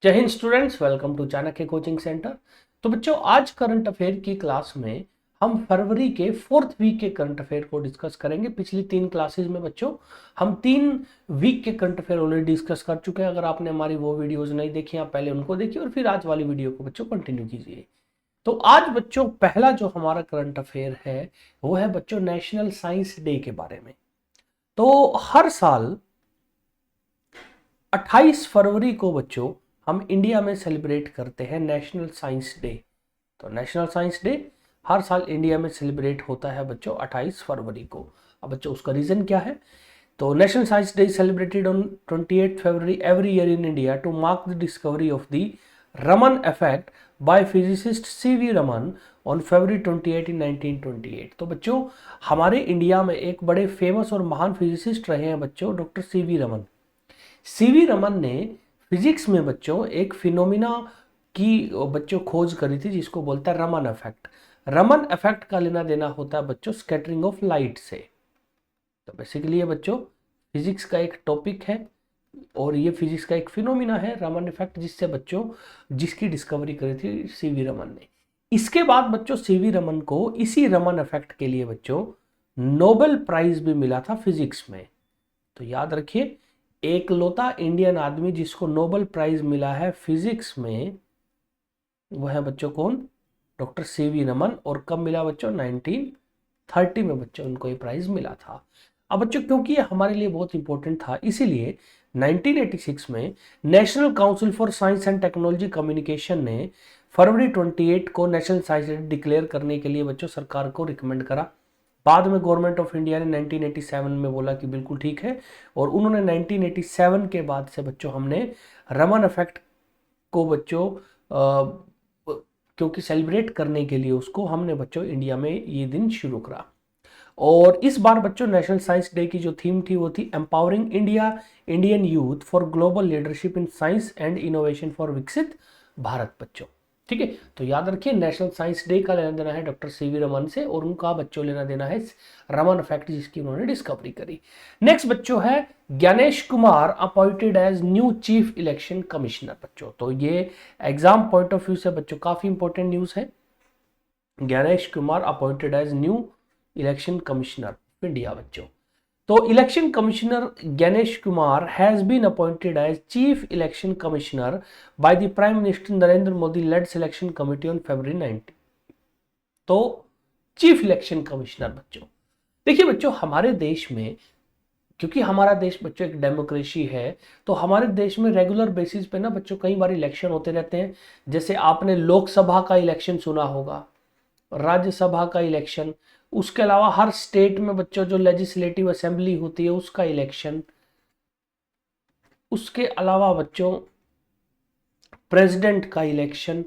जय Hind students, welcome to Chanakya coaching centre. तो बच्चों, आज करंट अफेयर की क्लास में हम फरवरी के 4th वीक के करंट अफेयर को डिस्कस करेंगे। पिछली 3 क्लासेस में बच्चों हम 3 वीक के करंट अफेयर ऑलरेडी डिस्कस कर चुके हैं। अगर आपने हमारी वो वीडियोस नहीं देखी, आप पहले उनको देखिए और फिर आज वाली वीडियो को बच्चों कंटिन्यू कीजिए। तो आज बच्चों पहला जो हमारा करंट अफेयर है वो है बच्चों नेशनल साइंस डे के बारे में। तो हर साल 28 फरवरी को बच्चों हम इंडिया में सेलिब्रेट करते हैं नेशनल साइंस डे। तो नेशनल साइंस डे हर साल इंडिया में सेलिब्रेट होता है बच्चों 28 फरवरी को। अब बच्चों उसका रीजन क्या है? तो national science day celebrated on 28 February every year in India to mark the discovery of the Raman effect by physicist CV Raman on February 28 in 1928। तो बच्चों हमारे इंडिया में एक बड़े फेमस और महान फिजिसिस्ट रहे हैं बच्चों, doctor CV Raman. CV Raman ने फिजिक्स में बच्चों एक फिनोमिना की बच्चों खोज करी थी जिसको बोलता है रमन इफेक्ट। रमन इफेक्ट का लेना देना होता है बच्चों स्कैटरिंग ऑफ लाइट से। तो बेसिकली ये बच्चों फिजिक्स का एक टॉपिक है और ये फिजिक्स का एक फिनोमिना है रमन इफेक्ट, जिससे बच्चों जिसकी डिस्कवरी करी थी सीवी रमन ने। इसके बाद बच्चों सीवी रमन को इसी रमन इफेक्ट के लिए बच्चों नोबेल प्राइज भी मिला था फिजिक्स में। तो याद रखिए, एकलौता इंडियन आदमी जिसको नोबेल प्राइज मिला है फिजिक्स में वो है बच्चों कौन? Doctor CV Raman. और कब मिला बच्चों? 1930 में बच्चों उनको ये प्राइज मिला था। अब बच्चों क्योंकि ये हमारे लिए बहुत इंपॉर्टेंट था, इसीलिए 1986 में national council for science and technology communication ने फरवरी 28 को नेशनल साइंस डे डिक्लेयर करने के लिए बच्चों सरकार को रिकमेंड करा। बाद में गवर्नमेंट ऑफ इंडिया ने 1987 में बोला कि बिल्कुल ठीक है, और उन्होंने 1987 के बाद से बच्चों हमने रमन इफेक्ट को बच्चों क्योंकि सेलिब्रेट करने के लिए उसको हमने बच्चों इंडिया में ये दिन शुरू करा। और इस बार बच्चों नेशनल साइंस डे की जो थीम थी वो थी empowering India Indian youth for global leadership in science and innovation for विकसित भारत बच्चों। ठीक है, तो याद रखिए नेशनल साइंस डे का लेना देना है डॉक्टर सीवी रमन से, और उनका बच्चों लेना देना है रमन इफेक्ट जिसकी उन्होंने डिस्कवरी करी। नेक्स्ट बच्चों है Gyanesh Kumar appointed as new chief election commissioner बच्चों। तो ये एग्जाम पॉइंट ऑफ व्यू से बच्चों काफी इंपॉर्टेंट न्यूज है। Gyanesh Kumar appointed as new election commissioner India बच्चों। तो election commissioner Gyanesh Kumar has been appointed as chief election commissioner by the prime minister Narendra Modi led selection committee on February 19। तो चीफ इलेक्शन कमिश्नर बच्चों, देखिए बच्चों हमारे देश में, क्योंकि हमारा देश बच्चों एक डेमोक्रेसी है, तो हमारे देश में रेगुलर बेसिस पे ना बच्चों कई बार इलेक्शन होते रहते हैं। जैसे आपने लोकसभा का इलेक्शन सुना होगा, राज्यसभा का इलेक्शन, उसके अलावा हर स्टेट में बच्चों जो लेजिस्लेटिव असेंबली होती है उसका इलेक्शन, उसके अलावा बच्चों प्रेसिडेंट का इलेक्शन।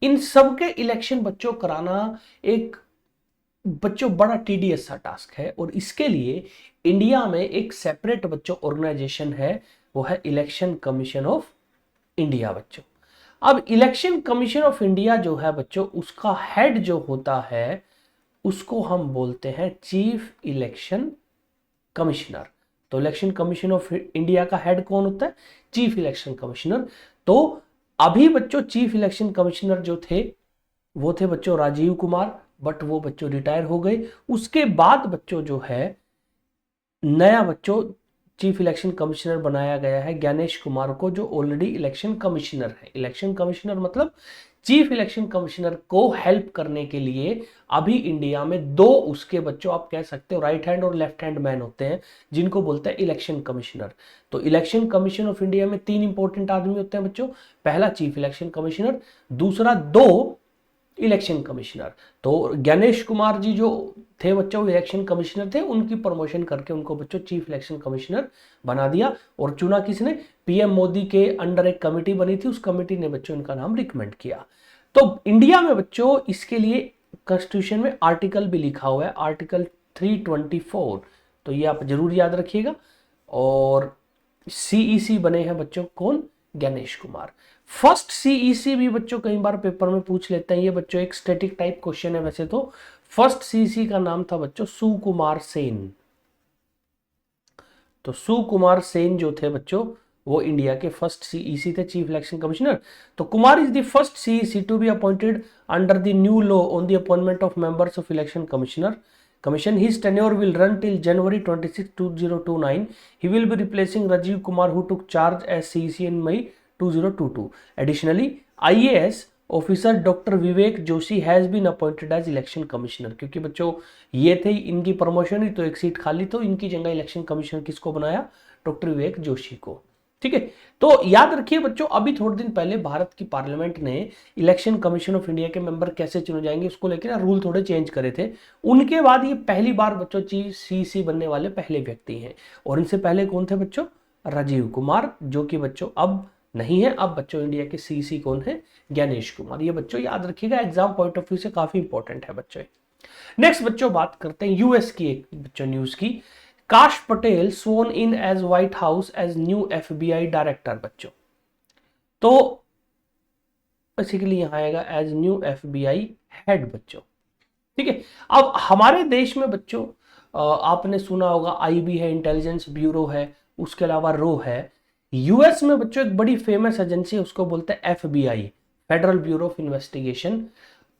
इन सब के इलेक्शन बच्चों कराना एक बच्चों बड़ा टीडियस सा टास्क है, और इसके लिए इंडिया में एक सेपरेट बच्चों ऑर्गेनाइजेशन है, वो है इलेक्शन कमीशन ऑफ इंडिया बच्चों। अब इलेक्शन कमीशन ऑफ इंडिया जो है बच्चों, उसका हेड जो होता है उसको हम बोलते हैं चीफ इलेक्शन कमिश्नर। तो इलेक्शन कमीशन ऑफ इंडिया का हेड कौन होता है? Chief election commissioner. तो अभी बच्चों चीफ इलेक्शन कमिश्नर जो थे वो थे बच्चों राजीव कुमार, बट वो बच्चों रिटायर हो गए। उसके बाद बच्चों जो है नया बच्चों चीफ इलेक्शन कमिश्नर बनाया गया है ज्ञानेश कुमार को, जो ऑलरेडी इलेक्शन कमिश्नर है। इलेक्शन कमिश्नर मतलब चीफ इलेक्शन कमिश्नर को हेल्प करने के लिए अभी इंडिया में दो उसके बच्चों आप कह सकते हो राइट हैंड और लेफ्ट हैंड मैन होते हैं, जिनको बोलते हैं इलेक्शन कमिश्नर। तो इलेक्शन कमीशन ऑफ इंडिया में 3 इंपॉर्टेंट आदमी होते हैं बच्चों। पहला चीफ इलेक्शन कमिश्नर, दूसरा 2 इलेक्शन कमिश्नर। तो ज्ञानेश कुमार जी जो थे बच्चों इलेक्शन कमिश्नर थे, उनकी प्रमोशन करके उनको बच्चों चीफ इलेक्शन कमिश्नर बना दिया। और चुना किसने? पीएम मोदी के अंडर एक कमेटी बनी थी, उस कमेटी ने बच्चों इनका नाम रिकमेंड किया। तो इंडिया में बच्चों इसके लिए कॉन्स्टिट्यूशन में आर्टिकल भी लिखा हुआ है, आर्टिकल 324। तो ये आप जरूर याद रखिएगा। और सीईसी बने हैं बच्चों कौन? ज्ञानेश कुमार। फर्स्ट सीईसी भी बच्चों कई बार पेपर में पूछ लेते हैं, ये बच्चों एक स्टैटिक टाइप क्वेश्चन है वैसे तो। फर्स्ट सीईसी का नाम था बच्चों सुकुमार सेन। तो सुकुमार सेन जो थे बच्चों वो इंडिया के फर्स्ट सीईसी थे, चीफ इलेक्शन कमिश्नर। तो Kumar is the first CEC to be appointed under the new law on the appointment of members of election commission. His tenure will run till January 26, 2029. He will be replacing Rajiv Kumar, who took charge as CEC in May 2022. Additionally, IAS officer doctor Vivek Joshi has been appointed as election commissioner. क्योंकि बच्चों ये थे इनकी promotion ही, तो एक seat खाली, तो इनकी जगह इलेक्शन कमिश्नर किसको बनाया? डॉक्टर विवेक जोशी को। ठीक है, तो याद रखिए बच्चों, अभी थोड़े दिन पहले भारत की पार्लियामेंट ने इलेक्शन कमीशन ऑफ इंडिया के मेंबर कैसे चुने जाएंगे उसको लेकर रूल थोड़े चेंज करे थे। उनके बाद ये पहली बार बच्चों चीफ सीसी बनने वाले पहले व्यक्ति हैं। और इनसे पहले कौन थे बच्चों? राजीव कुमार, जो कि बच्चों अब नहीं है। अब बच्चों इंडिया के सीसी कौन है? ज्ञानेश कुमार। ये बच्चों याद रखिएगा, एग्जाम पॉइंट ऑफ व्यू से काफी इंपॉर्टेंट है बच्चों। नेक्स्ट बच्चों बात करते हैं यूएस की एक बच्चों न्यूज की। Kash Patel sworn in as White House as new FBI director बच्चों। तो बेसिकली यहां आएगा एज न्यू एफबीआई हेड बच्चों। ठीक है, अब हमारे देश में बच्चों आपने सुना होगा आईबी है, इंटेलिजेंस ब्यूरो है, उसके अलावा रो है। यूएस में बच्चों एक बड़ी फेमस एजेंसी है, उसको बोलते हैं FBI, federal Bureau of investigation.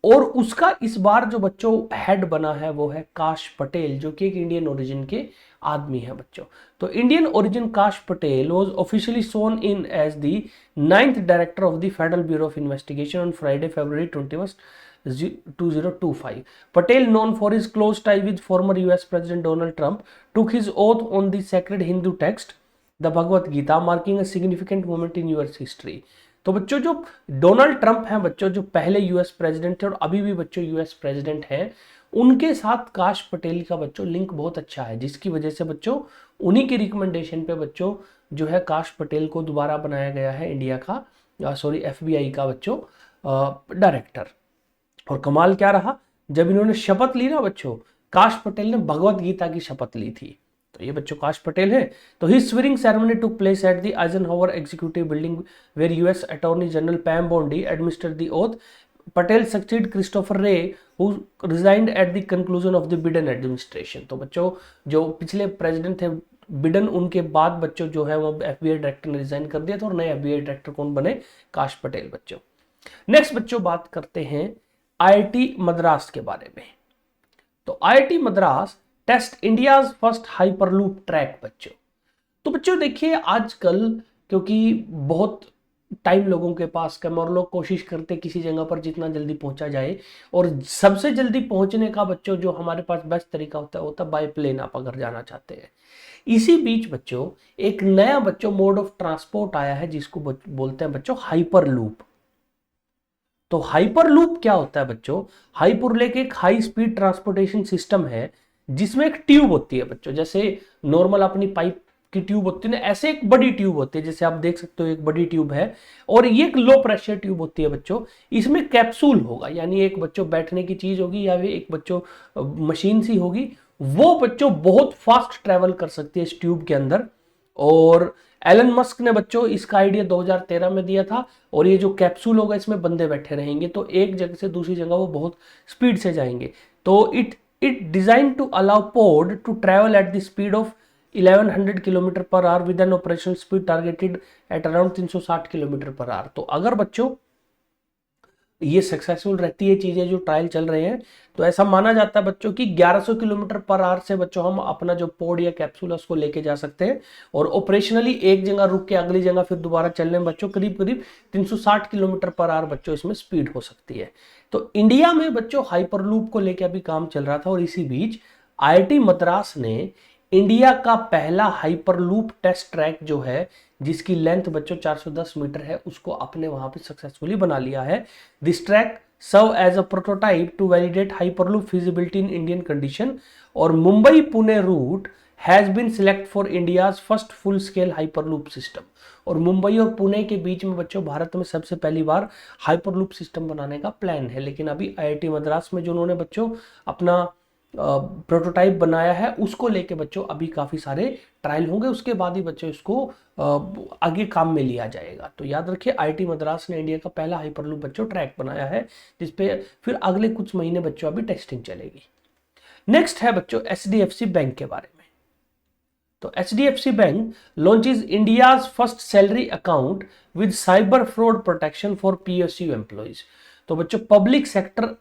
और उसका इस बार जो बच्चों हेड बना है वो है काश पटेल, जो कि एक इंडियन ओरिजिन के आदमी है बच्चों। तो Indian origin Kash Patel was officially sworn in as the 9th director of the Federal Bureau of Investigation on Friday February 21, 2025. Patel, known for his close tie with former US President Donald Trump, took his oath on the sacred Hindu text, the Bhagavad Gita, marking a significant moment in US history. तो बच्चों जो Donald Trump हैं बच्चों, जो पहले US president थे और अभी भी बच्चों यूएस प्रेसिडेंट हैं, उनके साथ काश पटेल का बच्चों लिंक बहुत अच्छा है, जिसकी वजह से बच्चों उन्हीं की रिकमेंडेशन पे बच्चों जो है काश पटेल को दोबारा बनाया गया है इंडिया का एफबीआई का बच्चों डायरेक्टर। और कमाल क्या रहा, जब इन्होंने शपथ ली ना बच्चों, काश पटेल ने भगवत गीता की शपथ ली थी। तो ये बच्चों काश पटेल है। तो his swearing ceremony took place at the Eisenhower executive building where US attorney general Pam Bondi administered the oath. Patel succeed Christopher Wray who resigned at the conclusion of the Biden administration. तो बच्चों जो पिछले president थे Biden, उनके बाद बच्चों जो है वो एफबीआई डायरेक्टर ने रिजाइन कर दिया था और नए एफबीआई डायरेक्टर कौन बने? काश पटेल बच्चों। नेक्स्ट बच्चों बात करते हैं आईआईटी मद्रास के बारे में। तो IIT Madras test India's first hyperloop track बच्चों। तो बच्चों देखिए आजकल क्योंकि बहुत टाइम लोगों के पास कम और लोग कोशिश करते किसी जगह पर जितना जल्दी पहुंचा जाए, और सबसे जल्दी पहुंचने का बच्चों जो हमारे पास बेस्ट तरीका होता है बाय प्लेन, आप अगर जाना चाहते हैं। इसी बीच बच्चों एक नया बच्चों मोड ऑफ ट्रांसपोर्ट आया है जिसको बोलते हैं बच्चों हाइपरलूप। तो हाइपरलूप क्या होता है बच्चों? हाइपरलूप एक हाई स्पीड ट्रांसपोर्टेशन सिस्टम है जिसमें एक ट्यूब होती है बच्चों, जैसे नॉर्मल अपनी पाइप की ट्यूब होती है ना, ऐसे एक बड़ी ट्यूब होती है, जैसे आप देख सकते हो एक बड़ी ट्यूब है, और ये एक लो प्रेशर ट्यूब होती है बच्चों। इसमें कैप्सूल होगा, यानी एक बच्चों बैठने की चीज होगी या एक बच्चों मशीन सी होगी, वो बच्चों बहुत फास्ट ट्रेवल कर सकती है इस ट्यूब के अंदर। और एलन मस्क ने बच्चों इसका आइडिया 2013 में दिया था, और ये जो कैप्सूल होगा इसमें बंदे बैठे रहेंगे, तो एक जगह से दूसरी जगह वो बहुत स्पीड से जाएंगे। तो it designed to allow pod to travel at the speed of 1100 kilometre per hour with an operational speed targeted at around 360 kilometre per hour. तो अगर बच्चों ये सक्सेसफुल रहती है चीजें जो ट्रायल चल रहे हैं, तो ऐसा माना जाता है बच्चों कि 1100 किलोमीटर पर आवर से बच्चों हम अपना जो पोड या कैप्सूल है उसको लेके जा सकते हैं, और ऑपरेशनली एक जगह रुक के अगली जगह फिर दोबारा चलने में बच्चों करीब करीब 360 किलोमीटर पर आवर बच्चों इसमें स्पीड हो सकती है। तो इंडिया में बच्चों हाइपरलूप को लेकर अभी काम चल रहा था, और इसी बीच आईआईटी मद्रास ने इंडिया का पहला हाइपरलूप टेस्ट ट्रैक जो है, जिसकी लेंथ बच्चों 410 मीटर है, उसको अपने वहां पे सक्सेसफुली बना लिया है। This track serve as a prototype to validate hyperloop feasibility in Indian condition, और Mumbai Pune route has been select for India's first full scale hyperloop system. और मुंबई और पुणे के बीच में बच्चों भारत में सबसे पहली बार हाइपरलूप सिस्टम बनाने का प्लान है। लेकिन अभी आईआईटी मद्रास में जो उन्होंने बच्चों अपना प्रोटोटाइप बनाया है, उसको लेके बच्चों अभी काफी सारे ट्रायल होंगे, उसके बाद ही बच्चों इसको आगे काम में लिया जाएगा। तो याद रखिए आईआईटी मद्रास ने इंडिया का पहला हाइपरलूप बच्चों ट्रैक बनाया है, जिसपे फिर अगले कुछ महीने बच्चों अभी टेस्टिंग चलेगी। नेक्स्ट है बच्चों एचडीएफसी बैंक के बारे में। तो HDFC bank launches India's first salary account with cyber fraud protection for PSU employees. तो बच्चों पब्लिक सेक्टर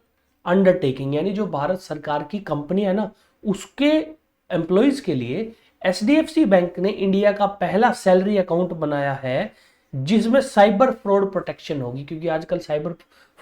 अंडरटेकिंग यानी जो भारत सरकार की कंपनी है ना, उसके एम्प्लॉइज के लिए HDFC बैंक ने इंडिया का पहला सैलरी अकाउंट बनाया है जिसमें साइबर फ्रॉड प्रोटेक्शन होगी, क्योंकि आजकल साइबर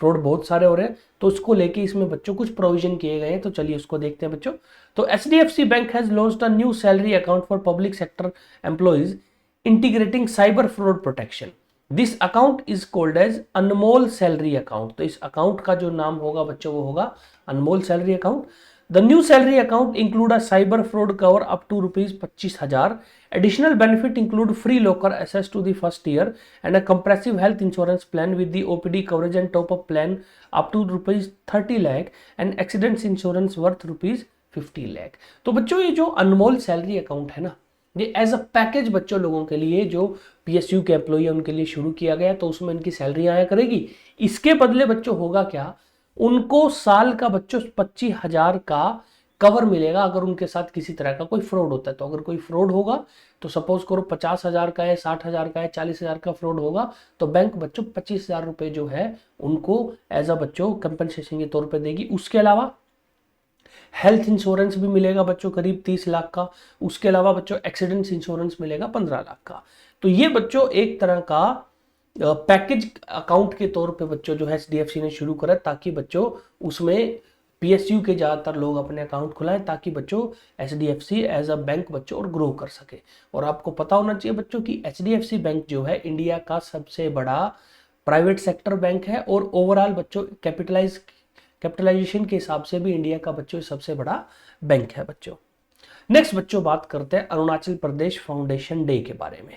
फ्रॉड बहुत सारे हो रहे हैं, तो उसको लेके इसमें बच्चों कुछ प्रोविजन किए गए हैं। तो चलिए उसको देखते हैं बच्चों। तो HDFC bank has launched a new salary account for public sector employees integrating cyber fraud protection. This account is called as Anmol salary account. तो इस अकाउंट का जो नाम होगा बच्चों वो होगा Anmol salary account. The new salary account include a cyber fraud cover up to rupees 25,000. Additional benefit include free locker access to the first year and a comprehensive health insurance plan with the OPD coverage and top-up plan up to rupees 30 lakh and accidents insurance worth rupees 50 lakh. तो बच्चों ये जो अनमोल salary account है ना, ये as a package बच्चों लोगों के लिए जो PSU के एम्प्लॉई है उनके लिए शुरू किया गया, तो उसमें इनकी सैलरी आया करेगी। इसके बदले बच्चों होगा क्या, उनको साल का बच्चों 25,000 का कवर मिलेगा अगर उनके साथ किसी तरह का कोई फ्रॉड होता है। तो अगर कोई फ्रॉड होगा तो सपोज करो 50,000 का है, 60,000 का है, 40,000 का फ्रॉड होगा, तो बैंक बच्चों 25,000 रुपए जो है उनको एज अ बच्चों कंपनसेशन के तौर पे देगी। उसके अलावा हेल्थ इंश्योरेंस भी मिलेगा बच्चों करीब 30 लाख का। उसके अलावा बच्चों एक्सीडेंट इंश्योरेंस मिलेगा 15 लाख का। तो ये बच्चों एक तरह का पैकेज अकाउंट के तौर पे बच्चों जो है HDFC ने शुरू करा, ताकि बच्चों उसमें PSU के ज़्यादातर लोग अपने अकाउंट खुलाएं, ताकि बच्चों HDFC एज अ बैंक बच्चों और ग्रो कर सके। और आपको पता होना चाहिए बच्चों कि HDFC बैंक जो है इंडिया का सबसे बड़ा प्राइवेट सेक्टर बैंक है और ओवरऑल बच्चों कैपिटलाइजेशन के हिसाब से भी इंडिया का बच्चों सबसे बड़ा बैंक है बच्चों। नेक्स्ट बच्चों बात करते हैं अरुणाचल प्रदेश फाउंडेशन डे के बारे में।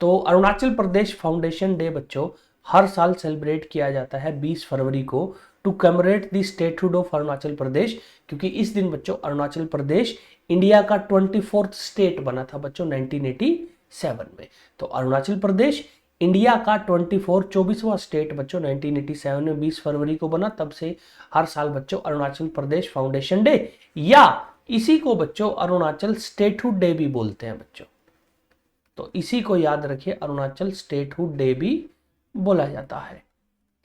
तो अरुणाचल प्रदेश फाउंडेशन डे बच्चों हर साल सेलिब्रेट किया जाता है 20 फरवरी को to commemorate the statehood of Arunachal Pradesh, क्योंकि इस दिन बच्चों अरुणाचल प्रदेश इंडिया का 24th स्टेट बना था बच्चों 1987 में। तो अरुणाचल प्रदेश इंडिया का 24वां स्टेट बच्चों 1987 में 20 फरवरी को बना। तब से हर साल बच्चों अरुणाचल प्रदेश फाउंडेशन डे या इसी को बच्चों अरुणाचल स्टेटहुड डे भी बोलते हैं बच्चों। तो इसी को याद रखिए, अरुणाचल स्टेटहुड डे भी बोला जाता है।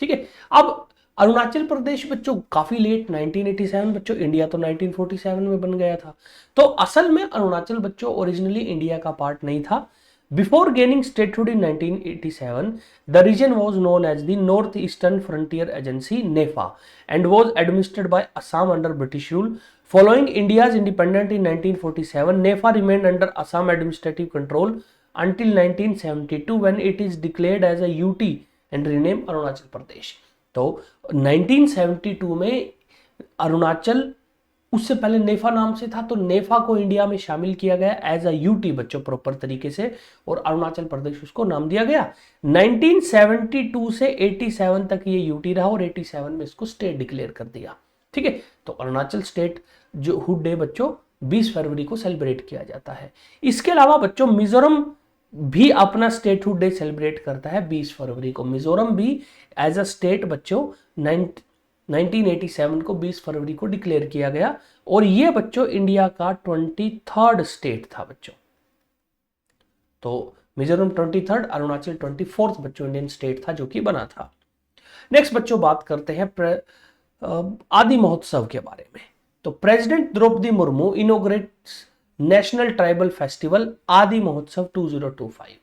ठीक है। अब अरुणाचल प्रदेश बच्चों काफी लेट 1987 बच्चों, इंडिया तो 1947 में बन गया था। तो असल में अरुणाचल बच्चों ओरिजिनली इंडिया का पार्ट नहीं था। Before gaining statehood in 1987 the region was known as the north eastern frontier agency NEFA and was administered by Assam under British rule. Following India's independence in 1947, NEFA remained under Assam administrative control until 1972 when it is declared as a UT and renamed Arunachal Pradesh. तो 1972 में अरुणाचल, उससे पहले नेफा नाम से था, तो नेफा को India में शामिल किया गया एज अ UT बच्चों प्रॉपर तरीके से, और अरुणाचल प्रदेश उसको नाम दिया गया। 1972 से 87 तक ये UT रहा और 87 में इसको स्टेट डिक्लेयर कर दिया। ठीक है। तो अरुणाचल स्टेट जो हुड डे बच्चों 20 फरवरी को सेलिब्रेट किया जाता है। इसके अलावा बच्चों मिजोरम भी अपना स्टेटहुड डे सेलिब्रेट करता है 20 फरवरी को। मिजोरम भी एज अ स्टेट बच्चों 1987 को 20 फरवरी को डिक्लेयर किया गया, और ये बच्चों इंडिया का 23rd स्टेट था बच्चों। तो मिजोरम 23rd, अरुणाचल 24th बच्चों इंडियन स्टेट था जो कि बना था। नेक्स्ट बच्चों बात करते हैं आदि महोत्सव के बारे में। तो president Draupadi Murmu inaugurates national tribal festival Aadi Mahotsav 2025।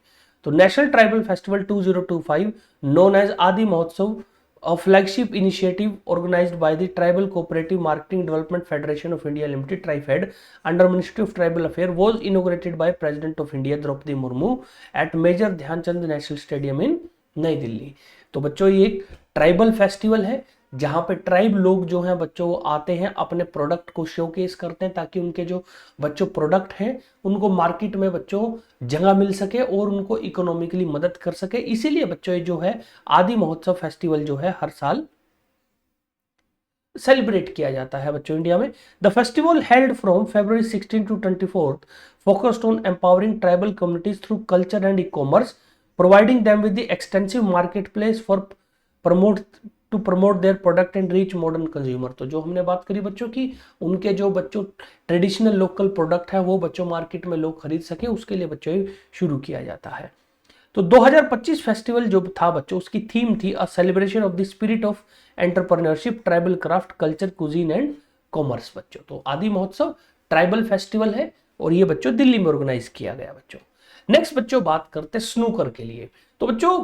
तो national tribal festival 2025 known as Aadi Mahotsav, a flagship initiative organized by the Tribal Cooperative Marketing Development Federation of India Limited (TriFed) under Ministry of Tribal Affairs was inaugurated by President of India Draupadi Murmu at Major Dhyan Chand national stadium in Nai Delhi. तो बच्चों ये एक tribal festival है जहां पे tribe लोग जो हैं बच्चों वो आते हैं, अपने प्रोडक्ट को शोकेस करते हैं ताकि उनके जो बच्चों प्रोडक्ट हैं उनको मार्केट में बच्चों जगह मिल सके और उनको इकोनॉमिकली मदद कर सके। इसीलिए बच्चों ये जो है आदि महोत्सव फेस्टिवल जो है हर साल सेलिब्रेट किया जाता है बच्चों इंडिया में। The festival held from February 16 to 24 focused on empowering tribal communities through culture and e-commerce, providing them with the extensive market place for promote to promote their product and reach modern consumer. तो जो हमने बात करी बच्चों की, उनके जो बच्चों ट्रेडिशनल लोकल प्रोडक्ट है वो बच्चों मार्केट में लोग खरीद सके, उसके लिए बच्चों शुरू किया जाता है। तो 2025 फेस्टिवल जो था बच्चों, उसकी थीम थी a celebration of the spirit of entrepreneurship, tribal craft, culture, cuisine and commerce बच्चों। तो आदि महोत्सव ट्राइबल फेस्टिवल है और ये बच्चों दिल्ली में ऑर्गेनाइज किया गया बच्चों। नेक्स्ट बच्चों बात करते हैं स्नूकर के लिए। तो बच्चों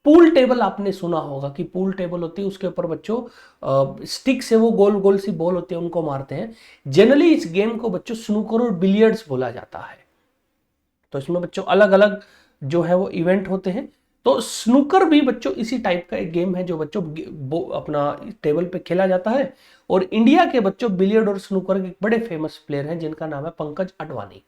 पूल टेबल आपने सुना होगा कि पूल टेबल होती है, उसके ऊपर बच्चों स्टिक से वो गोल गोल सी बॉल होती है, उनको मारते हैं। जनरली इस गेम को बच्चों स्नूकर और बिलियर्ड्स बोला जाता है। तो इसमें बच्चों अलग अलग जो है वो इवेंट होते हैं। तो स्नूकर भी बच्चों इसी टाइप का एक गेम है जो बच्चों अपना टेबल पे खेला जाता है। और इंडिया के बच्चों बिलियर्ड और स्नूकर के बड़े फेमस प्लेयर हैं जिनका नाम है पंकज अडवाणी।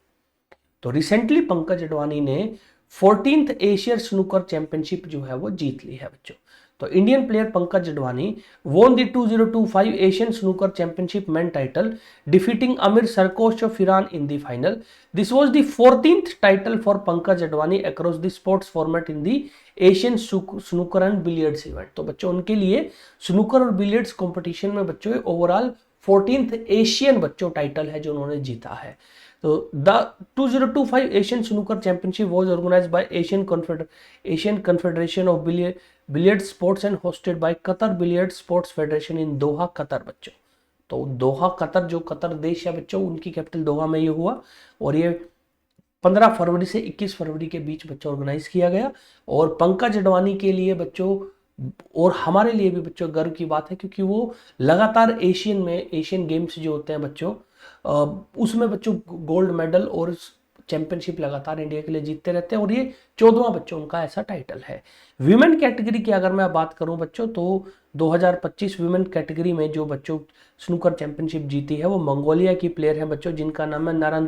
तो रिसेंटली पंकज अडवाणी ने 14th एशियन स्नूकर चैंपियनशिप जो है वो जीत ली है बच्चों। तो Indian player Pankaj Advani won the 2025 Asian snooker championship main title defeating Amir Sarkosh of Iran in the final. This was the 14th title for Pankaj Advani across the sports format in the Asian snooker and billiards event. तो बच्चों उनके लिए snooker और billiards competition में बच्चों overall 14th Asian बच्चों title है जो उन्होंने जीता है। तो the 2025 Asian snooker championship was organised by Asian confederation of billiard sports and hosted by Qatar billiard sports federation in Doha Qatar बच्चों। तो दोहा कतर, जो कतर देश है बच्चों, उनकी कैपिटल दोहा में ये हुआ और ये 15 फरवरी से 21 फरवरी के बीच बच्चों ऑर्गेनाइज किया गया। और पंकज अडवाणी के लिए बच्चों और हमारे लिए भी बच्चों गर्व की बात है क्योंकि वो लगातार एशियन गेम्स जो होते हैं बच्चों उसमें बच्चों गोल्ड मेडल और चैंपियनशिप लगातार इंडिया के लिए जीतते रहते हैं और ये 14वां बच्चों उनका ऐसा टाइटल है। विमेन कैटेगरी की अगर मैं बात करूं बच्चों तो 2025 विमेन कैटेगरी में जो बच्चों स्नूकर चैंपियनशिप जीती है वो मंगोलिया की प्लेयर है बच्चों जिनका नाम है नारायण,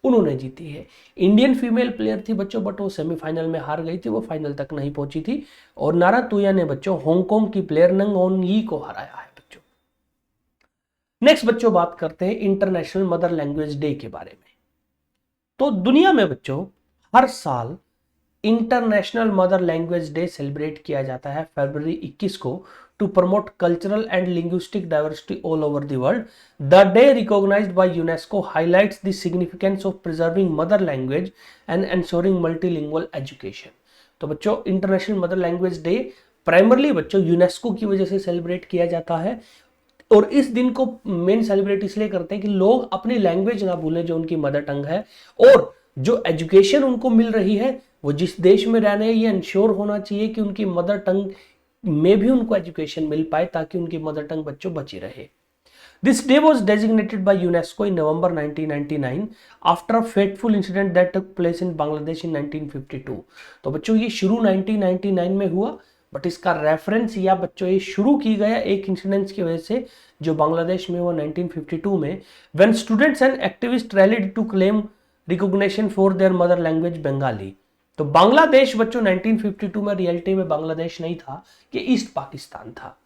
उन्होंने जीती है। इंडियन फीमेल प्लेयर थी बच्चों बट वो सेमीफाइनल में हार गई थी, वो फाइनल तक नहीं पहुंची थी। और नारायण ने बच्चों हांगकांग की प्लेयर नंग ओन यी को हराया है बच्चों। नेक्स्ट बच्चों बात करते हैं इंटरनेशनल मदर लैंग्वेज डे के बारे में। तो दुनिया में बच्चों हर साल international mother language day celebrate किया जाता है फरवरी 21 को to promote cultural and linguistic diversity all over the world. The day recognized by UNESCO highlights the significance of preserving mother language and ensuring multilingual education. तो बच्चों international mother language day primarily बच्चों UNESCO की वजह से celebrate किया जाता है और इस दिन को मेन सेलिब्रेट इसलिए करते हैं कि लोग अपनी लैंग्वेज ना भूलें जो उनकी मदर टंग है, और जो एजुकेशन उनको मिल रही है वो जिस देश में रह रहे हैं ये इंश्योर होना चाहिए कि उनकी मदर टंग में भी उनको एजुकेशन मिल पाए ताकि उनकी मदर टंग बच्चों बची रहे। This day was designated by UNESCO in November 1999 after a fateful incident that took place in Bangladesh in 1952। तो बच्चों ये शुरू 1999 में हुआ बट इसका रेफरेंस या बच्चों ये शुरू की गया एक इंसिडेंट की वजह से जो बांग्लादेश में हुआ 1952 में, when students and activist rallied to claim recognition for their mother language Bengali. तो बांग्लादेश बच्चों 1952 में रियलिटी में बांग्लादेश नहीं था, ये ईस्ट पाकिस्तान था।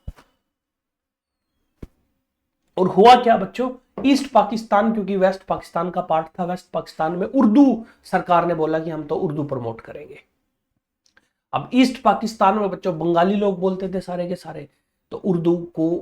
और हुआ क्या बच्चों, ईस्ट पाकिस्तान क्योंकि वेस्ट पाकिस्तान का पार्ट था, वेस्ट पाकिस्तान में उर्दू सरकार ने बोला कि हम तो उर्दू प्रमोट करेंगे। अब ईस्ट पाकिस्तान में बच्चों बंगाली लोग बोलते थे सारे के सारे, तो उर्दू को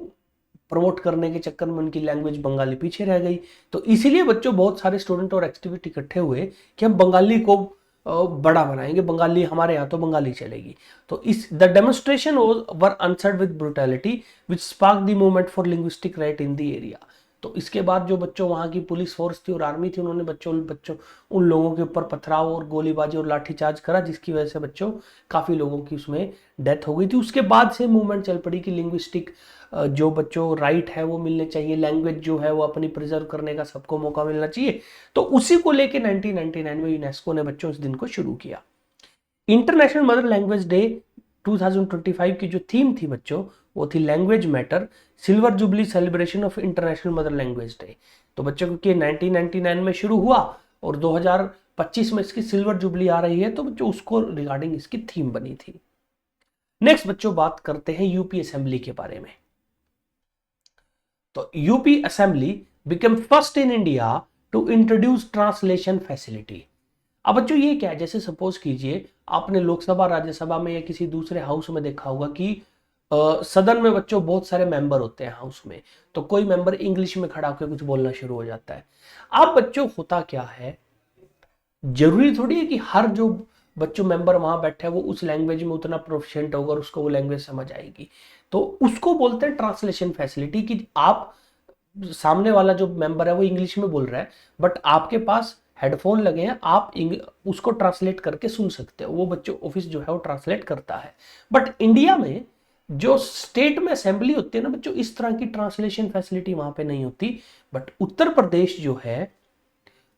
प्रमोट करने के चक्कर में उनकी लैंग्वेज बंगाली पीछे रह गई। तो इसीलिए बच्चों बहुत सारे स्टूडेंट और एक्टिविस्ट इकट्ठे हुए कि हम बंगाली को बड़ा बनाएंगे, बंगाली हमारे यहाँ तो बंगाली चलेगी। तो इस the demonstration were answered with brutality which spark the movement for linguistic right in the area. तो इसके बाद जो बच्चों वहाँ की पुलिस फोर्स थी और आर्मी थी उन्होंने बच्चों उन लोगों के ऊपर पथराव और गोलीबाजी और लाठीचार्ज करा जिसकी वजह से बच्चों काफ़ी लोगों की उसमें डेथ हो गई थी। उसके बाद से मूवमेंट चल पड़ी कि लिंग्विस्टिक जो बच्चों राइट है वो मिलने चाहिए, लैंग्वेज जो है वो अपनी प्रिजर्व करने का सबको मौका मिलना चाहिए। तो उसी को लेके 1999 में यूनेस्को ने बच्चों इस दिन को शुरू किया। इंटरनेशनल मदर लैंग्वेज डे 2025 की जो थीम थी बच्चों वो थी language matter, silver jubilee celebration of international mother language day. तो बच्चों क्योंकि 1999 में शुरू हुआ और 2025 में इसकी सिल्वर जुबली आ रही है तो बच्चों उसको रिगार्डिंग इसकी थीम बनी थी। नेक्स्ट बच्चों बात करते हैं यूपी असेंबली के बारे में। तो UP assembly become first in India to introduce translation facility. अब बच्चों ये क्या है, जैसे सपोज कीजिए आपने लोकसभा राज्यसभा में या किसी दूसरे हाउस में देखा होगा कि सदन में बच्चों बहुत सारे मेंबर होते हैं हाउस में, तो कोई मेंबर इंग्लिश में खड़ा होकर कुछ बोलना शुरू हो जाता है। अब बच्चों होता क्या है, जरूरी थोड़ी है कि हर जो बच्चों मेंबर वहां बैठे हैं वो उस लैंग्वेज में उतना प्रोफिशिएंट होगा और उसको वो लैंग्वेज समझ आएगी। तो उसको बोलते हैं ट्रांसलेशन फैसिलिटी, कि आप सामने वाला जो मेंबर है वो इंग्लिश में बोल रहा है, बट आपके पास हेडफोन लगे हैं, आप उसको ट्रांसलेट करके सुन सकते हो। वो बच्चों ऑफिस जो है वो ट्रांसलेट करता है। बट इंडिया में जो स्टेट में असेंबली होती है ना बच्चों, इस तरह की ट्रांसलेशन फैसिलिटी वहां पे नहीं होती। बट उत्तर प्रदेश जो है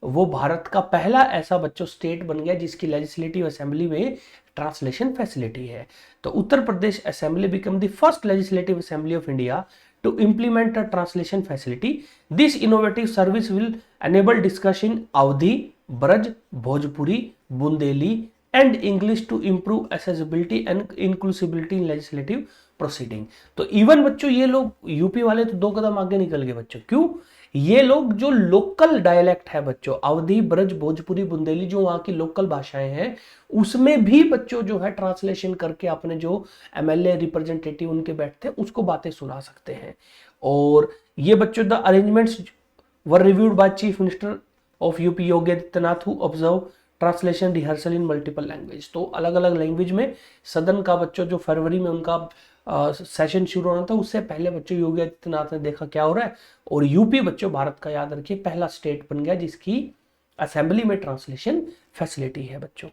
वो भारत का पहला ऐसा बच्चों स्टेट बन गया जिसकी लेजिस्लेटिव असेंबली में ट्रांसलेशन फैसिलिटी है। तो Uttar Pradesh assembly become the first legislative assembly of India to implement a translation facility. This innovative service will enable discussion Awadhi, Braj, Bhojpuri, Bundeli and English to improve accessibility and inclusivity in legislative proceeding. तो even बच्चों ये लोग UP वाले तो 2 कदम आगे निकल गए बच्चों। क्यों? ये लोग जो लोकल डायलेक्ट है बच्चों, अवधी, ब्रज, भोजपुरी, बुंदेली, जो वहां की लोकल भाषाएं हैं, उसमें भी बच्चों जो है ट्रांसलेशन करके अपने जो एमएलए रिप्रेजेंटेटिव उनके बैठते हैं उसको बातें सुना सकते हैं। और ये बच्चों the arrangements were reviewed by chief minister of UP Yogi Adityanath who observe translation rehearsal in multiple language. तो अलग अलग लैंग्वेज में सदन का बच्चों जो फरवरी में उनका सेशन शुरू होना था, उससे पहले बच्चों योगी आदित्यनाथ ने देखा क्या हो रहा है, और यूपी बच्चों भारत का याद रखिए पहला स्टेट बन गया जिसकी असेंबली में ट्रांसलेशन फैसिलिटी है बच्चों।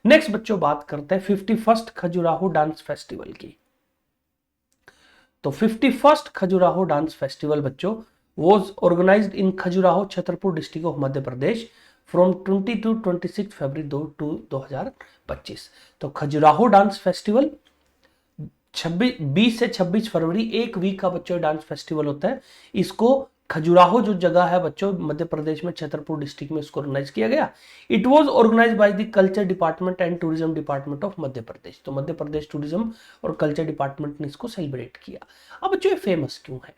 नेक्स्ट बच्चों बात करते हैं 51st खजुराहो डांस फेस्टिवल की। तो 51st खजुराहो डांस फेस्टिवल बच्चों was organized in Khajuraho Chhatarpur district of Madhya Pradesh from 20 to 26 फरवरी 2025। तो खजुराहो डांस फेस्टिवल 20 से 26 फरवरी एक वीक का बच्चों डांस फेस्टिवल होता है। इसको खजुराहो जो जगह है बच्चों मध्य प्रदेश में छतरपुर डिस्ट्रिक्ट में इसको ऑर्गेनाइज किया गया। It was organised by the culture department and tourism department of Madhya Pradesh. तो मध्य प्रदेश टूरिज्म और कल्चर डिपार्टमेंट ने इसको सेलिब्रेट किया। अब बच्चों ये फेमस क्यों है?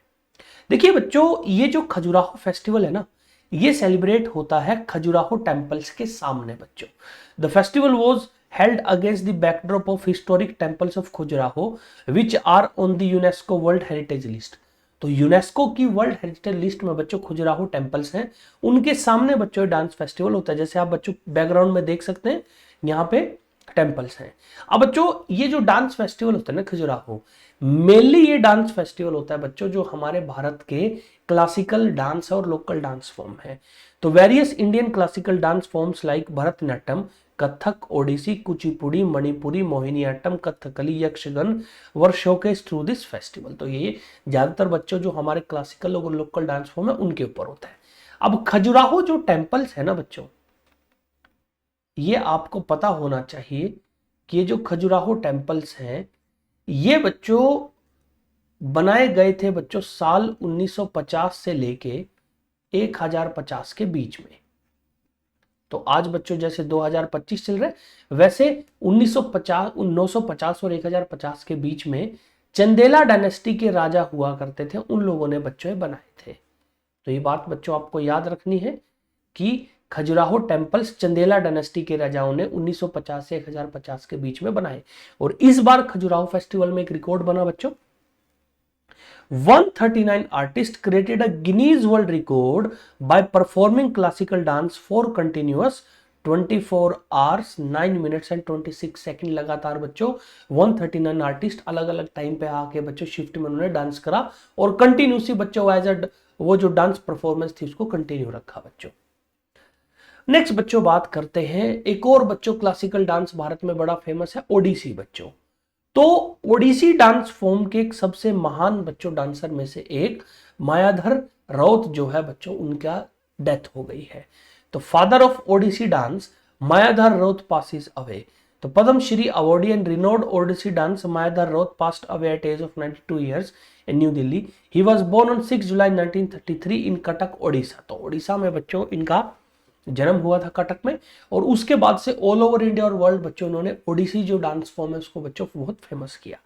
देखिए बच्चों, ये जो खजुराहो फेस्टिवल है ना, ये सेलिब्रेट होता है खजुराहो टेम्पल्स के सामने बच्चों। The festival was held against the backdrop of historic temples of Khajuraho which are on the UNESCO World Heritage List। तो यूनेस्को की वर्ल्ड हेरिटेज लिस्ट में बच्चों खजुराहो टेम्पल्स हैं, उनके सामने बच्चों डांस फेस्टिवल होता है। जैसे आप बच्चों बैकग्राउंड में देख सकते हैं यहाँ पे टेम्पल्स हैं। अब बच्चों ये जो डांस फेस्टिवल होता है ना खजुराहो, मेनली ये डांस फेस्टिवल होता है बच्चों जो हमारे भारत के क्लासिकल डांस और लोकल डांस फॉर्म है। तो various Indian classical dance forms like Bharatanatyam, Kathak, Odissi, Kuchipudi, Manipuri, Mohiniyattam, Kathakali, Yakshagana were showcase through this festival. तो ये ज्यादातर बच्चों जो हमारे क्लासिकल और लोकल डांस फॉर्म है उनके ऊपर होता है। अब खजुराहो जो टेम्पल्स है ना बच्चों, ये आपको पता होना चाहिए कि ये जो खजुराहो टेम्पल्स हैं ये बच्चों बनाए गए थे बच्चों साल 1950 से लेके 1050 के बीच में। तो आज बच्चों जैसे 2025 चल रहे, वैसे 950 और 1050 के बीच में चंदेला डायनेस्टी के राजा हुआ करते थे, उन लोगों ने बच्चों बनाए थे। तो ये बात बच्चों आपको याद रखनी है कि खजुराहो टेम्पल्स चंदेला डायनेस्टी के राजाओं ने 1950 से 1050 के बीच में बनाए। और इस बार खजुराहो फेस्टिवल में एक रिकॉर्ड बना बच्चों, 139 artists created a Guinness World Record by performing classical dance for continuous 24 hours 9 minutes and 26 second लगातार बच्चों 139 आर्टिस्ट अलग अलग टाइम पे आके बच्चों शिफ्ट में उन्होंने डांस करा और कंटिन्यूसली बच्चों एज अ वो जो डांस परफॉर्मेंस थी उसको कंटिन्यू रखा बच्चों। नेक्स्ट बच्चों बात करते हैं एक और बच्चों क्लासिकल डांस भारत में बड़ा फेमस है, ओडिसी बच्चों। तो ओडिसी डांस फॉर्म के एक सबसे महान बच्चों डांसर में से एक मायाधर राउत जो है बच्चों, उनका डेथ हो गई है। तो father of Odissi dance Mayadhar Raut passes away. तो Padma Shri awardee and renowned Odissi dance Mayadhar Raut passed away at age of 92 years in New Delhi. He was born on 6 July 1933 in Cuttack Odisha. तो ओडिशा में बच्चों इनका जन्म हुआ था कटक में, और उसके बाद से ऑल ओवर इंडिया और वर्ल्ड बच्चों उन्होंने ओडिसी जो डांस फॉर्म है उसको बच्चों बहुत फेमस किया।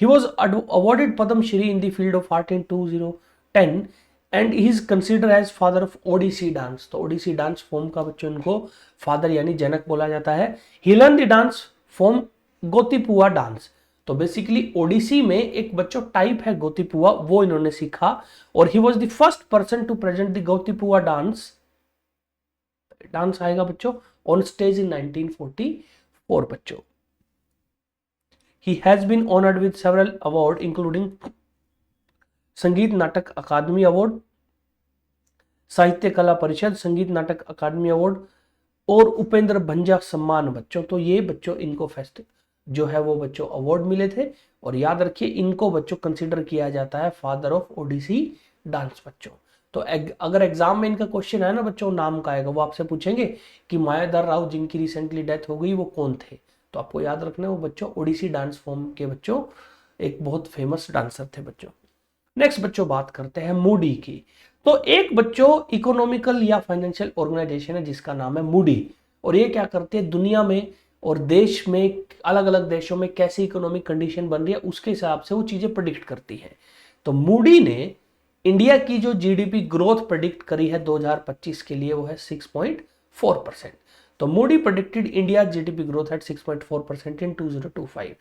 He was awarded Padma Shri in the field of art in 2010 and he is considered as father of Odissi dance. तो ओडिसी डांस फॉर्म का बच्चों इनको फादर यानी जनक बोला जाता है। He learn the dance form Gotipua dance तो बेसिकली ओडिसी में एक बच्चों टाइप है गोतिपुआ, वो इन्होंने सीखा, और he was the first person to present the Gotipua dance आएगा बच्चों ऑन स्टेज इन 1944 बच्चों। He has been honored with several awards including संगीत नाटक अकादमी अवार्ड, साहित्य कला परिषद संगीत नाटक अकादमी अवार्ड और उपेंद्र भंजा सम्मान बच्चों। तो ये बच्चों इनको फेस्ट जो है वो बच्चों अवार्ड मिले थे, और याद रखिए इनको बच्चों कंसीडर किया जाता है फादर ऑफ ओडिसी डांस बच्चों। तो अगर एग्जाम में इनका क्वेश्चन है ना बच्चों नाम का आएगा, वो आपसे पूछेंगे कि मायाधर राव जिनकी रिसेंटली डेथ हो गई वो कौन थे, तो आपको याद रखना है वो बच्चों ओडिसी डांस फॉर्म के बच्चों एक बहुत फेमस डांसर थे बच्चों। नेक्स्ट बच्चों बात करते हैं मूडी की। तो एक बच्चों इकोनॉमिकल या फाइनेंशियल ऑर्गेनाइजेशन है जिसका नाम है मूडी, और ये क्या करते हैं दुनिया में और देश में अलग अलग देशों में कैसी इकोनॉमिक कंडीशन बन रही है उसके हिसाब से वो चीजें प्रेडिक्ट करती है। तो मूडी ने इंडिया की जो जीडीपी ग्रोथ प्रेडिक्ट करी है 2025 के लिए वो है 6.4%। तो Moody predicted India GDP growth at 6.4% इन 2025।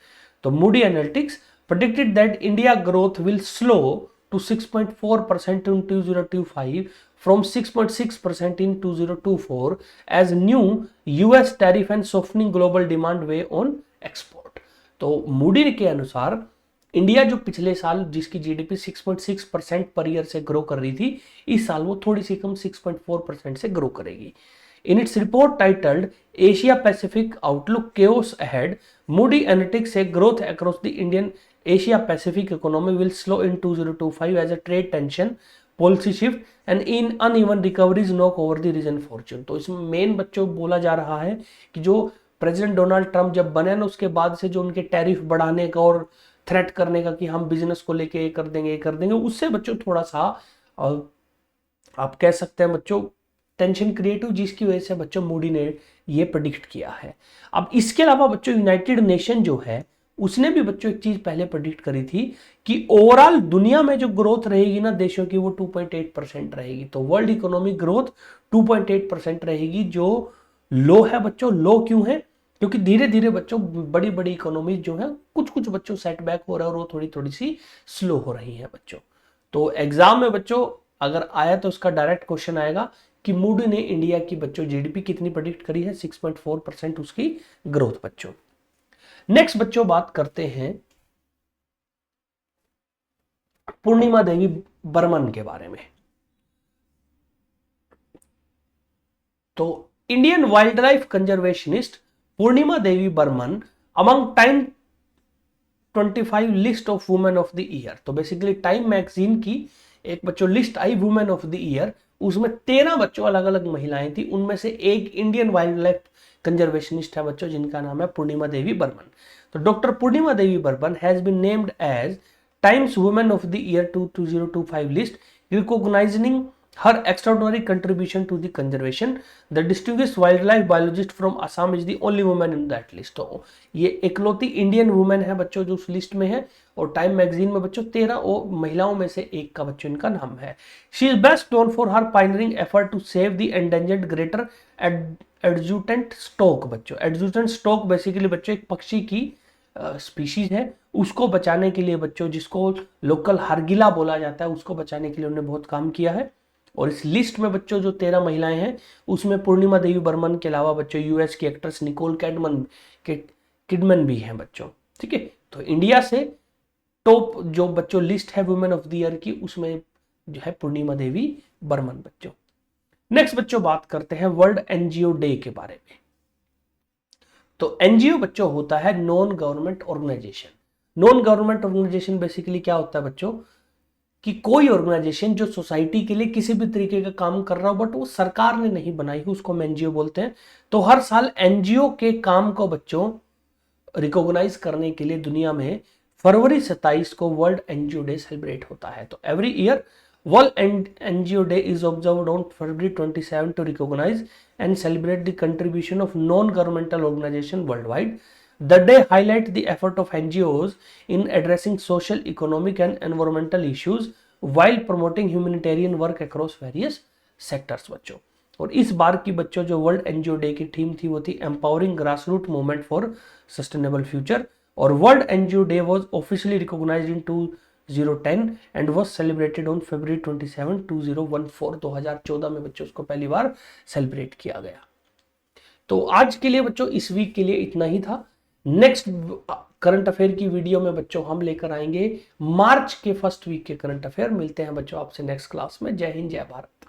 तो Moody analytics predicted that India growth will slow to 6.4% in 2025 from 6.6% in 2024 as new US tariff and softening global demand weigh on export। तो Moody के अनुसार इंडिया जो पिछले साल जिसकी GDP 6.6% per year से grow कर रही थी, इस साल वो थोड़ी सी कम 6.4% से ग्रो करेगी। In its report titled Asia Pacific Outlook Chaos Ahead, Moody Analytics say growth across the Indian Asia Pacific economy will slow in 2025 as a trade tension, policy shift and in uneven recoveries knock over the region fortune। तो इसमें main बच्चों बोला जा रहा है कि जो president Donald Trump जब बने ना उसके बाद से जो उनके टैरिफ बढ़ाने का और थ्रेट करने का कि हम बिजनेस को लेके ये कर देंगे, उससे बच्चों थोड़ा सा आप कह सकते हैं बच्चों टेंशन क्रिएट हुई, जिसकी वजह से बच्चों मूडी ने ये प्रेडिक्ट किया है। अब इसके अलावा बच्चों यूनाइटेड नेशन जो है उसने भी बच्चों एक चीज पहले प्रेडिक्ट करी थी कि ओवरऑल दुनिया में जो ग्रोथ रहेगी ना देशों की वो 2.8% रहेगी। तो वर्ल्ड इकोनॉमिक ग्रोथ 2.8% रहेगी, जो लो है बच्चों। लो क्यों है? क्योंकि धीरे धीरे बच्चों बड़ी बड़ी इकोनॉमीज जो है कुछ बच्चों सेटबैक हो रहा है और वो थोड़ी सी स्लो हो रही है बच्चों। तो एग्जाम में बच्चों अगर आया तो उसका डायरेक्ट क्वेश्चन आएगा कि मूडी ने इंडिया की बच्चों जीडीपी कितनी प्रेडिक्ट करी है, 6.4% उसकी ग्रोथ बच्चों। नेक्स्ट बच्चों बात करते हैं पूर्णिमा देवी बर्मन के बारे में। तो Indian wildlife conservationist Purnima Devi Barman among Time 25 list of women of the year. तो बेसिकली टाइम मैगजीन की एक बच्चों list I women of the year, उसमें 13 बच्चों अलग अलग महिलाएं थी, उनमें से एक इंडियन वाइल्ड लाइफ कंजर्वेशनिस्ट है बच्चों जिनका नाम है पूर्णिमा देवी बर्मन। तो doctor Purnima Devi Barman has been named as Time's women of the year 2025 list recognising her extraordinary contribution to the conservation. The distinguished wildlife biologist from Assam is the only woman in that list। तो ये इकलौती Indian women है बच्चों जो उस list में है, और टाइम मैगजीन में बच्चों 13 महिलाओं में से एक का बच्चों इनका नाम है। She is best known for her pioneering effort to save the endangered greater adjutant stork बच्चों। एडजुटेंट स्टोक बेसिकली बच्चों एक पक्षी की स्पीशीज है, उसको बचाने के लिए बच्चों जिसको लोकल हरगिला बोला जाता है उसको बचाने के लिए उन्होंने बहुत काम किया है। और इस लिस्ट में बच्चों जो 13 महिलाएं हैं उसमें पूर्णिमा देवी बर्मन के अलावा बच्चों यूएस की एक्ट्रेस निकोल किडमन भी हैं बच्चों। ठीक है, तो इंडिया से टॉप जो बच्चों लिस्ट है वुमेन ऑफ द ईयर की उसमें जो है पूर्णिमा देवी बर्मन बच्चों। नेक्स्ट बच्चों बात करते हैं वर्ल्ड एनजीओ डे के बारे में। तो एनजीओ बच्चों होता है non government organisation. Non government organisation basically क्या होता है बच्चों कि कोई ऑर्गेनाइजेशन जो सोसाइटी के लिए किसी भी तरीके का काम कर रहा हो बट वो सरकार ने नहीं बनाई हो उसको हम एनजीओ बोलते हैं। तो हर साल एनजीओ के काम को बच्चों रिकॉग्नाइज करने के लिए दुनिया में फरवरी 27 को वर्ल्ड एनजीओ डे सेलिब्रेट होता है। तो every year world NGO day is observed on February 27 to recognise and celebrate the contribution of non-governmental organizations worldwide. The day highlights the effort of NGOs in addressing social, economic and environmental issues while promoting humanitarian work across various sectors बच्चों। और इस बार की बच्चों जो world NGO day की theme थी वो थी empowering grassroot movement for sustainable future. और world NGO day was officially recognised in 2010 and was celebrated on February 27 2014। 2014 में बच्चों उसको पहली बार सेलिब्रेट किया गया। तो आज के लिए बच्चों इस वीक के लिए इतना ही था। नेक्स्ट करंट अफेयर की वीडियो में बच्चों हम लेकर आएंगे मार्च के फर्स्ट वीक के करंट अफेयर। मिलते हैं बच्चों आपसे नेक्स्ट क्लास में। जय हिंद, जय भारत।